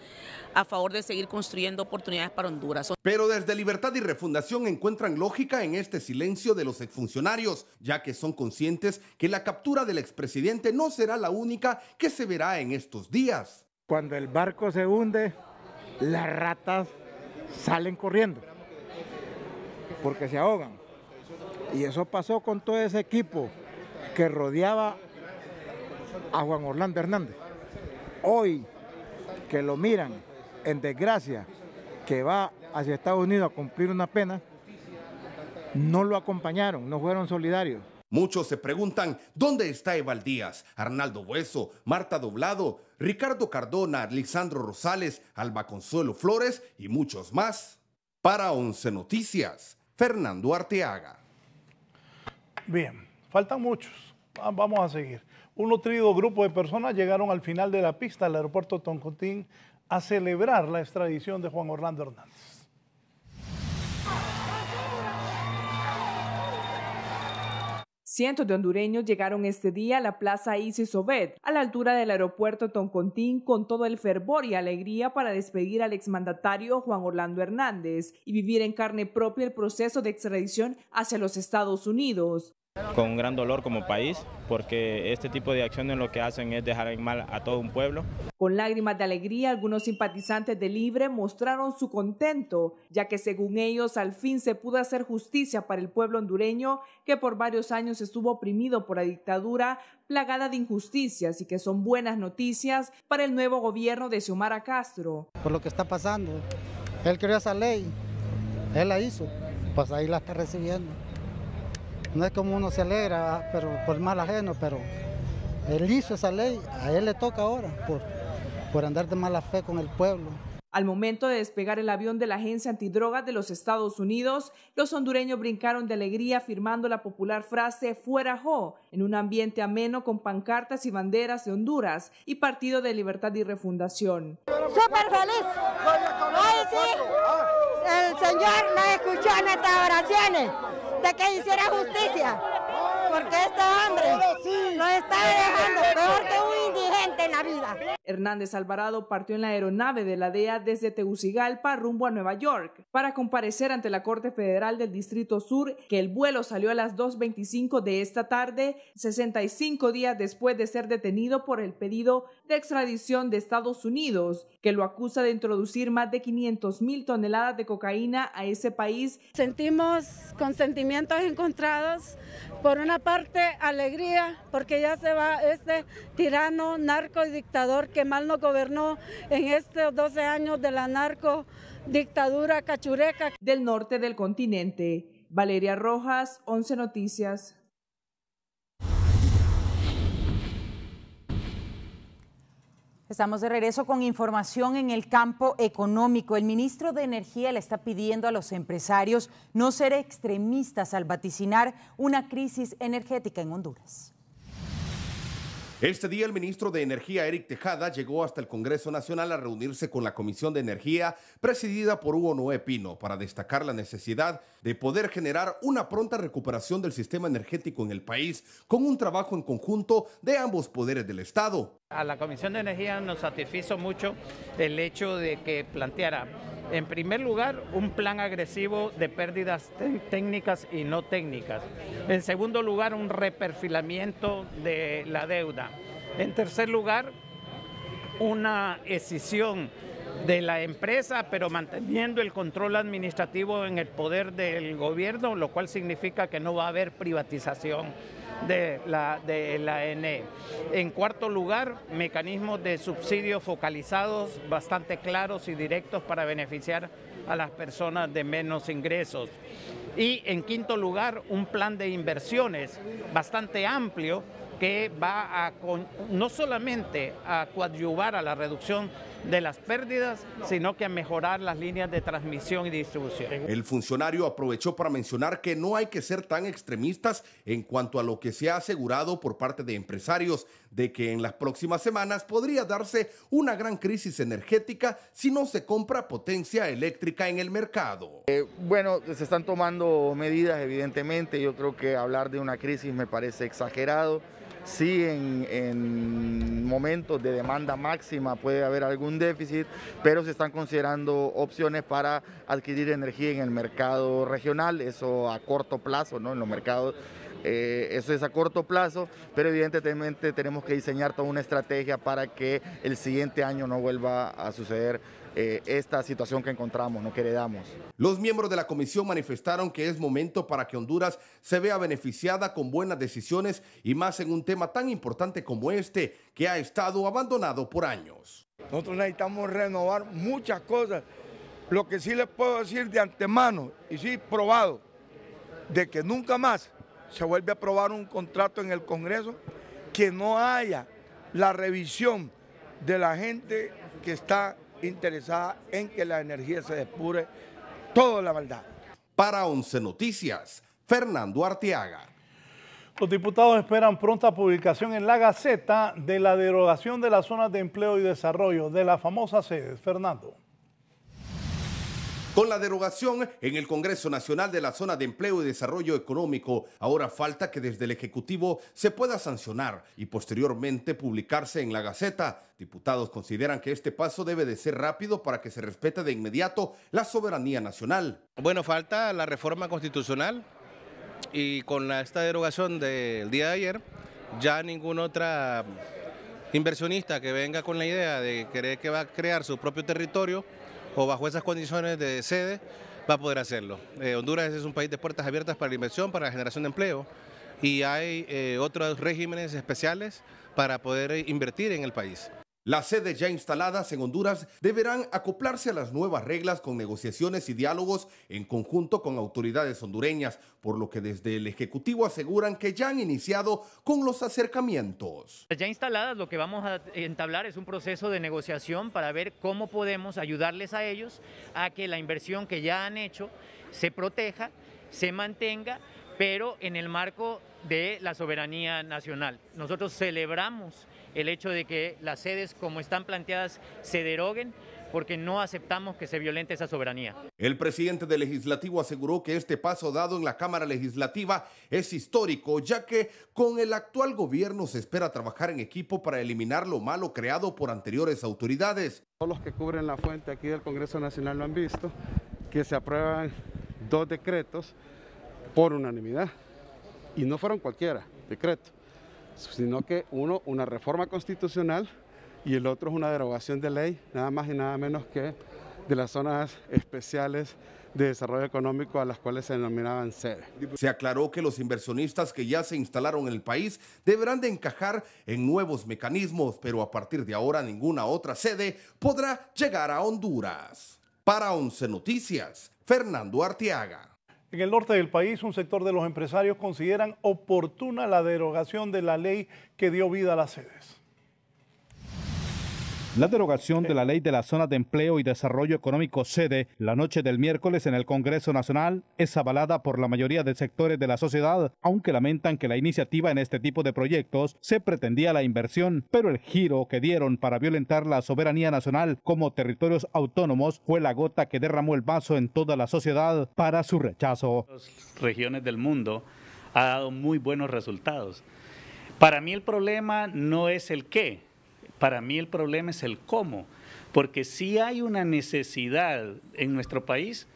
a favor de seguir construyendo oportunidades para Honduras. Pero desde Libertad y Refundación encuentran lógica en este silencio de los exfuncionarios, ya que son conscientes que la captura del expresidente no será la única que se verá en estos días. Cuando el barco se hunde, las ratas salen corriendo porque se ahogan. Y eso pasó con todo ese equipo que rodeaba a Juan Orlando Hernández. Hoy que lo miran en desgracia, que va hacia Estados Unidos a cumplir una pena, no lo acompañaron, no fueron solidarios. Muchos se preguntan, ¿dónde está Eval Díaz, Arnaldo Hueso, Marta Doblado, Ricardo Cardona, Lisandro Rosales, Alba Consuelo Flores y muchos más? Para 11 Noticias, Fernando Arteaga. Bien, faltan muchos. Vamos a seguir. Un nutrido grupo de personas llegaron al final de la pista al aeropuerto Toncontín a celebrar la extradición de Juan Orlando Hernández. Cientos de hondureños llegaron este día a la Plaza Isis Obed, a la altura del aeropuerto Toncontín, con todo el fervor y alegría para despedir al exmandatario Juan Orlando Hernández y vivir en carne propia el proceso de extradición hacia los Estados Unidos. Con un gran dolor como país, porque este tipo de acciones lo que hacen es dejar en mal a todo un pueblo. Con lágrimas de alegría, algunos simpatizantes de Libre mostraron su contento, ya que según ellos al fin se pudo hacer justicia para el pueblo hondureño que por varios años estuvo oprimido por la dictadura, plagada de injusticias, y que son buenas noticias para el nuevo gobierno de Xiomara Castro. Por lo que está pasando, él creó esa ley, él la hizo, pues ahí la está recibiendo. No es como uno se alegra, pero por mal ajeno, pero él hizo esa ley, a él le toca ahora, por andar de mala fe con el pueblo. Al momento de despegar el avión de la Agencia Antidrogas de los Estados Unidos, los hondureños brincaron de alegría firmando la popular frase "Fuera Jo", en un ambiente ameno con pancartas y banderas de Honduras y Partido de Libertad y Refundación. ¡Súper feliz! Hoy sí, el Señor nos escuchó en estas oraciones de que hiciera justicia, porque este hombre nos está dejando peor que un indigente en la vida. Hernández Alvarado partió en la aeronave de la DEA desde Tegucigalpa rumbo a Nueva York para comparecer ante la Corte Federal del Distrito Sur, que el vuelo salió a las 2:25 de esta tarde, 65 días después de ser detenido por el pedido de extradición de Estados Unidos, que lo acusa de introducir más de 500,000 toneladas de cocaína a ese país. Sentimos con sentimientos encontrados. Por una parte, alegría, porque ya se va este tirano, narco y dictador que mal nos gobernó en estos 12 años de la narco dictadura cachureca. Del norte del continente, Valeria Rojas, 11 Noticias. Estamos de regreso con información en el campo económico. El ministro de Energía le está pidiendo a los empresarios no ser extremistas al vaticinar una crisis energética en Honduras. Este día el ministro de Energía, Eric Tejada, llegó hasta el Congreso Nacional a reunirse con la Comisión de Energía presidida por Hugo Noé Pino para destacar la necesidad de poder generar una pronta recuperación del sistema energético en el país con un trabajo en conjunto de ambos poderes del Estado. A la Comisión de Energía nos satisfizo mucho el hecho de que planteara, en primer lugar, un plan agresivo de pérdidas técnicas y no técnicas. En segundo lugar, un reperfilamiento de la deuda. En tercer lugar, una escisión de la empresa, pero manteniendo el control administrativo en el poder del gobierno, lo cual significa que no va a haber privatización de la ENE. En cuarto lugar, mecanismos de subsidios focalizados bastante claros y directos para beneficiar a las personas de menos ingresos. Y en quinto lugar, un plan de inversiones bastante amplio que va a no solamente a coadyuvar a la reducción de las pérdidas, sino que a mejorar las líneas de transmisión y distribución. El funcionario aprovechó para mencionar que no hay que ser tan extremistas en cuanto a lo que se ha asegurado por parte de empresarios, de que en las próximas semanas podría darse una gran crisis energética si no se compra potencia eléctrica en el mercado. Bueno, se están tomando medidas, evidentemente. Yo creo que hablar de una crisis me parece exagerado. Sí, en momentos de demanda máxima puede haber algún déficit, pero se están considerando opciones para adquirir energía en el mercado regional, eso a corto plazo, ¿no? En los mercados, eso es a corto plazo, pero evidentemente tenemos que diseñar toda una estrategia para que el siguiente año no vuelva a suceder esta situación que encontramos, ¿no? Que heredamos. Los miembros de la comisión manifestaron que es momento para que Honduras se vea beneficiada con buenas decisiones y más en un tema tan importante como este, que ha estado abandonado por años. Nosotros necesitamos renovar muchas cosas. Lo que sí les puedo decir de antemano, y sí probado, de que nunca más se vuelve a aprobar un contrato en el Congreso que no haya la revisión de la gente que está interesada en que la energía se depure toda la maldad. Para 11 Noticias, Fernando Arteaga. Los diputados esperan pronta publicación en la Gaceta de la derogación de las zonas de empleo y desarrollo de las famosas sedes. Fernando. Con la derogación en el Congreso Nacional de la Zona de Empleo y Desarrollo Económico, ahora falta que desde el Ejecutivo se pueda sancionar y posteriormente publicarse en la Gaceta. Diputados consideran que este paso debe de ser rápido para que se respete de inmediato la soberanía nacional. Bueno, falta la reforma constitucional y con esta derogación del día de ayer, ya ninguna otra inversionista que venga con la idea de querer que va a crear su propio territorio o bajo esas condiciones de sede va a poder hacerlo. Honduras es un país de puertas abiertas para la inversión, para la generación de empleo, y hay otros regímenes especiales para poder invertir en el país. Las sedes ya instaladas en Honduras deberán acoplarse a las nuevas reglas con negociaciones y diálogos en conjunto con autoridades hondureñas, por lo que desde el Ejecutivo aseguran que ya han iniciado con los acercamientos. Ya instaladas, lo que vamos a entablar es un proceso de negociación para ver cómo podemos ayudarles a ellos a que la inversión que ya han hecho se proteja, se mantenga, pero en el marco de la soberanía nacional. Nosotros celebramos el hecho de que las sedes como están planteadas se deroguen, porque no aceptamos que se violente esa soberanía. El presidente del Legislativo aseguró que este paso dado en la Cámara Legislativa es histórico, ya que con el actual gobierno se espera trabajar en equipo para eliminar lo malo creado por anteriores autoridades. Todos los que cubren la fuente aquí del Congreso Nacional lo han visto, que se aprueban 2 decretos por unanimidad, y no fueron cualquiera decreto, sino que uno, una reforma constitucional, y el otro es una derogación de ley, nada más y nada menos que de las zonas especiales de desarrollo económico a las cuales se denominaban sede. Se aclaró que los inversionistas que ya se instalaron en el país deberán de encajar en nuevos mecanismos, pero a partir de ahora ninguna otra sede podrá llegar a Honduras. Para 11 Noticias, Fernando Arteaga. En el norte del país, un sector de los empresarios consideran oportuna la derogación de la ley que dio vida a las sedes. La derogación de la Ley de las Zonas de Empleo y Desarrollo Económico SEDE la noche del miércoles en el Congreso Nacional es avalada por la mayoría de sectores de la sociedad, aunque lamentan que la iniciativa en este tipo de proyectos se pretendía la inversión, pero el giro que dieron para violentar la soberanía nacional como territorios autónomos fue la gota que derramó el vaso en toda la sociedad para su rechazo. Las regiones del mundo ha dado muy buenos resultados. Para mí el problema no es el qué. Para mí el problema es el cómo, porque sí hay una necesidad en nuestro país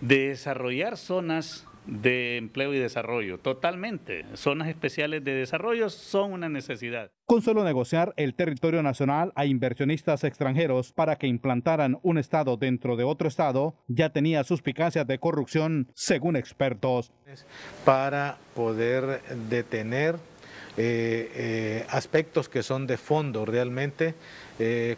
de desarrollar zonas de empleo y desarrollo, totalmente. Zonas especiales de desarrollo son una necesidad. Con solo negociar el territorio nacional a inversionistas extranjeros para que implantaran un estado dentro de otro estado, ya tenía suspicacias de corrupción, según expertos. Para poder detener aspectos que son de fondo realmente,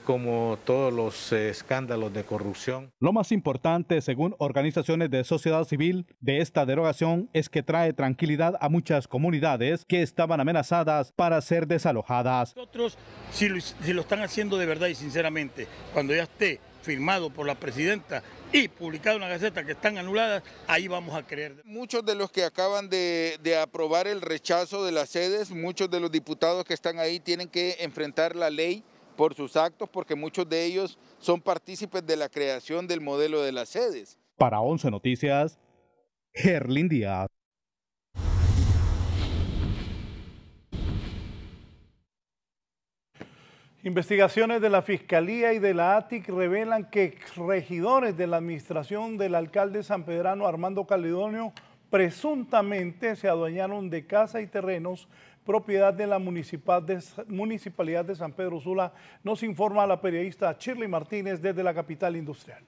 como todos los escándalos de corrupción. Lo más importante, según organizaciones de sociedad civil, de esta derogación es que trae tranquilidad a muchas comunidades que estaban amenazadas para ser desalojadas. Nosotros, si lo están haciendo de verdad y sinceramente, cuando ya esté firmado por la presidenta y publicado en la Gaceta que están anuladas, ahí vamos a creer. Muchos de los que acaban de aprobar el rechazo de las sedes, muchos de los diputados que están ahí tienen que enfrentar la ley por sus actos, porque muchos de ellos son partícipes de la creación del modelo de las sedes. Para 11 Noticias, Gerlin Díaz. Investigaciones de la Fiscalía y de la ATIC revelan que regidores de la administración del alcalde sanpedrano Armando Caledonio presuntamente se adueñaron de casa y terrenos propiedad de la Municipalidad de San Pedro Sula, nos informa la periodista Shirley Martínez desde la capital industrial.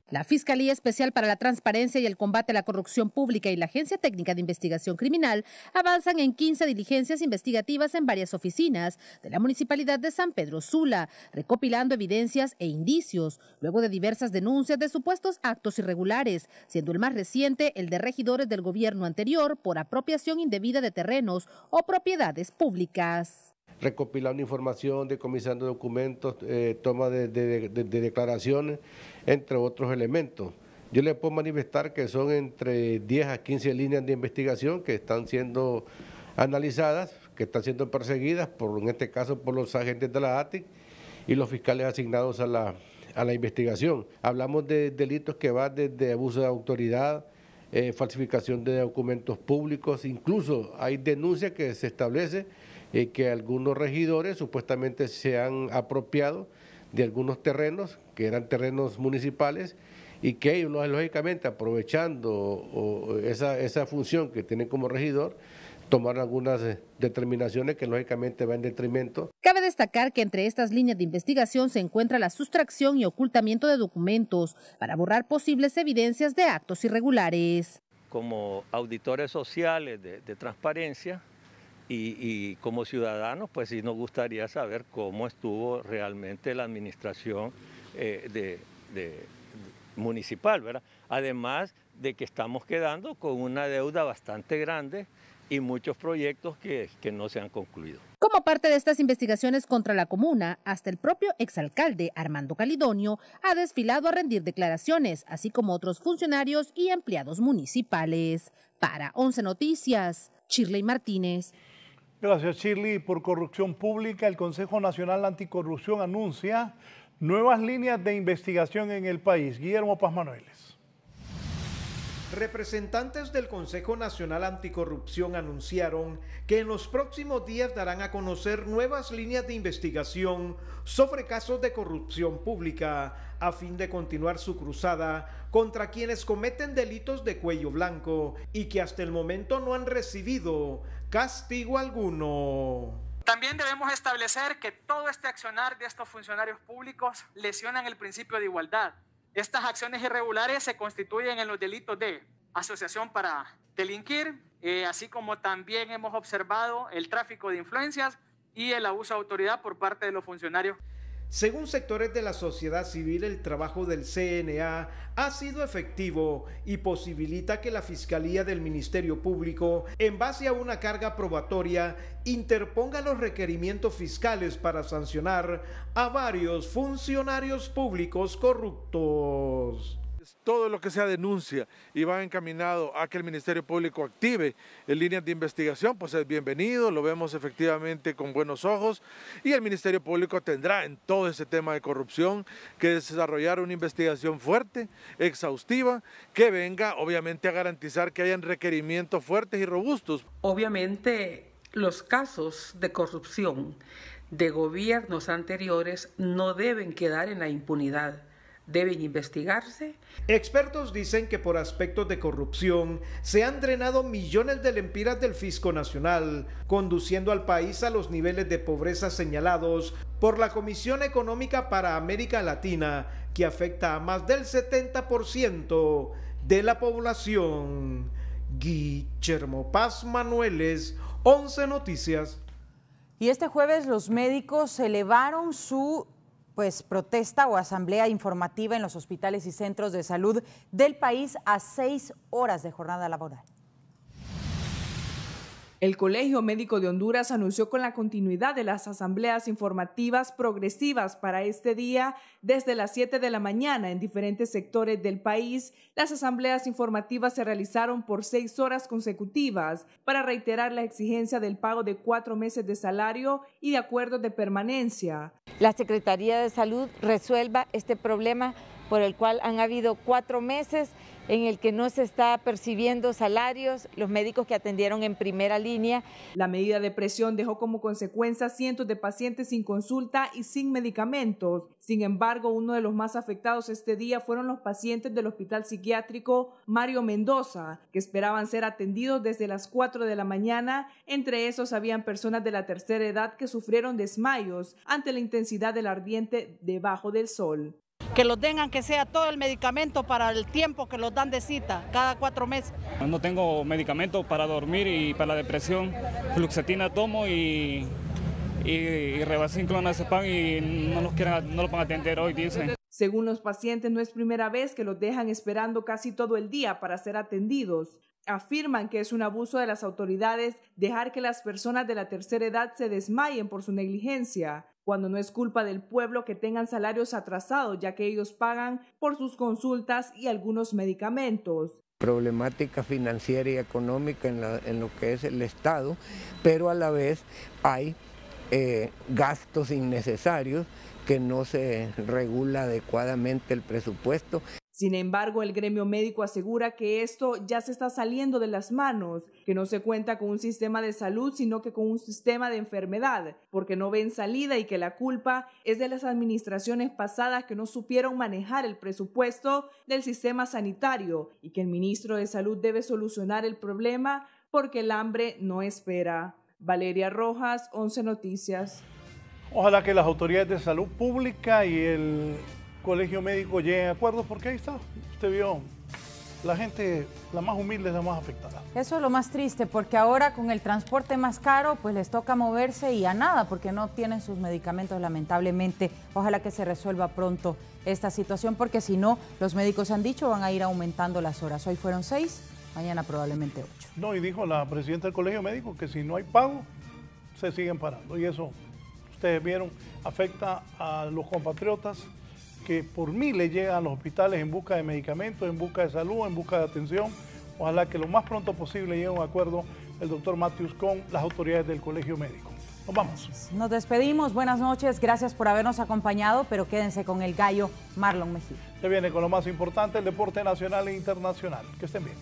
La Fiscalía Especial para la Transparencia y el Combate a la Corrupción Pública y la Agencia Técnica de Investigación Criminal avanzan en 15 diligencias investigativas en varias oficinas de la Municipalidad de San Pedro Sula, recopilando evidencias e indicios, luego de diversas denuncias de supuestos actos irregulares, siendo el más reciente el de regidores del gobierno anterior por apropiación indebida de terrenos o propiedades públicas. Recopilando información, decomisando documentos, toma de declaraciones, entre otros elementos. Yo le puedo manifestar que son entre 10 a 15 líneas de investigación que están siendo analizadas, que están siendo perseguidas, en este caso por los agentes de la ATIC y los fiscales asignados a la investigación. Hablamos de delitos que van desde abuso de autoridad, falsificación de documentos públicos, incluso hay denuncias que se establece que algunos regidores supuestamente se han apropiado de algunos terrenos que eran terrenos municipales y que ellos, lógicamente, aprovechando esa función que tienen como regidor, tomar algunas determinaciones que lógicamente van en detrimento. Cabe destacar que entre estas líneas de investigación se encuentra la sustracción y ocultamiento de documentos para borrar posibles evidencias de actos irregulares. Como auditores sociales de transparencia y como ciudadanos, pues sí nos gustaría saber cómo estuvo realmente la administración municipal, ¿verdad? Además de que estamos quedando con una deuda bastante grande y muchos proyectos que no se han concluido. Como parte de estas investigaciones contra la comuna, hasta el propio exalcalde Armando Calidonio ha desfilado a rendir declaraciones, así como otros funcionarios y empleados municipales. Para 11 Noticias, Shirley Martínez. Gracias, Shirley. Por corrupción pública, el Consejo Nacional Anticorrupción anuncia nuevas líneas de investigación en el país. Guillermo Paz Manueles. Representantes del Consejo Nacional Anticorrupción anunciaron que en los próximos días darán a conocer nuevas líneas de investigación sobre casos de corrupción pública a fin de continuar su cruzada contra quienes cometen delitos de cuello blanco y que hasta el momento no han recibido castigo alguno. También debemos establecer que todo este accionar de estos funcionarios públicos lesionan el principio de igualdad. Estas acciones irregulares se constituyen en los delitos de asociación para delinquir, así como también hemos observado el tráfico de influencias y el abuso de autoridad por parte de los funcionarios. Según sectores de la sociedad civil, el trabajo del CNA ha sido efectivo y posibilita que la Fiscalía del Ministerio Público, en base a una carga probatoria, interponga los requerimientos fiscales para sancionar a varios funcionarios públicos corruptos. Todo lo que sea denuncia y va encaminado a que el Ministerio Público active en líneas de investigación, pues es bienvenido, lo vemos efectivamente con buenos ojos y el Ministerio Público tendrá en todo ese tema de corrupción que desarrollar una investigación fuerte, exhaustiva, que venga obviamente a garantizar que hayan requerimientos fuertes y robustos. Obviamente los casos de corrupción de gobiernos anteriores no deben quedar en la impunidad. Deben investigarse. Expertos dicen que por aspectos de corrupción se han drenado millones de lempiras del Fisco Nacional, conduciendo al país a los niveles de pobreza señalados por la Comisión Económica para América Latina, que afecta a más del 70% de la población. Guillermo Paz Manueles, 11 Noticias. Y este jueves los médicos elevaron su protesta o asamblea informativa en los hospitales y centros de salud del país a 6 horas de jornada laboral. El Colegio Médico de Honduras anunció con la continuidad de las asambleas informativas progresivas para este día desde las 7 de la mañana en diferentes sectores del país. Las asambleas informativas se realizaron por 6 horas consecutivas para reiterar la exigencia del pago de 4 meses de salario y de acuerdos de permanencia. La Secretaría de Salud resuelva este problema por el cual han habido 4 meses en el que no se está percibiendo salarios, los médicos que atendieron en primera línea. La medida de presión dejó como consecuencia cientos de pacientes sin consulta y sin medicamentos. Sin embargo, uno de los más afectados este día fueron los pacientes del Hospital Psiquiátrico Mario Mendoza, que esperaban ser atendidos desde las 4 de la mañana. Entre esos habían personas de la tercera edad que sufrieron desmayos ante la intensidad del ardiente debajo del sol. Que los den, aunque sea todo el medicamento para el tiempo que los dan de cita, cada 4 meses. No tengo medicamento para dormir y para la depresión, fluoxetina tomo y Revacin clonazepam y no lo van a atender hoy, dicen. Según los pacientes, no es primera vez que los dejan esperando casi todo el día para ser atendidos. Afirman que es un abuso de las autoridades dejar que las personas de la tercera edad se desmayen por su negligencia, cuando no es culpa del pueblo que tengan salarios atrasados, ya que ellos pagan por sus consultas y algunos medicamentos. Problemática financiera y económica en lo que es el Estado, pero a la vez hay gastos innecesarios que no se regula adecuadamente el presupuesto. Sin embargo, el gremio médico asegura que esto ya se está saliendo de las manos, que no se cuenta con un sistema de salud, sino que con un sistema de enfermedad, porque no ven salida y que la culpa es de las administraciones pasadas que no supieron manejar el presupuesto del sistema sanitario y que el ministro de Salud debe solucionar el problema porque el hambre no espera. Valeria Rojas, 11 Noticias. Ojalá que las autoridades de salud pública y el colegio médico lleguen a acuerdos, porque ahí está, usted vio, la gente, la más humilde es la más afectada. Eso es lo más triste, porque ahora con el transporte más caro, pues les toca moverse y a nada, porque no obtienen sus medicamentos, lamentablemente. Ojalá que se resuelva pronto esta situación, porque si no, los médicos han dicho, van a ir aumentando las horas. Hoy fueron 6, mañana probablemente 8. No, y dijo la presidenta del colegio médico que si no hay pago, se siguen parando. Y eso, ustedes vieron, afecta a los compatriotas que por miles llegan a los hospitales en busca de medicamentos, en busca de salud, en busca de atención. Ojalá que lo más pronto posible llegue a un acuerdo el doctor Matthews con las autoridades del colegio médico. Nos vamos. Nos despedimos, buenas noches, gracias por habernos acompañado, pero quédense con el gallo Marlon Mejía. Se viene con lo más importante, el deporte nacional e internacional. Que estén bien.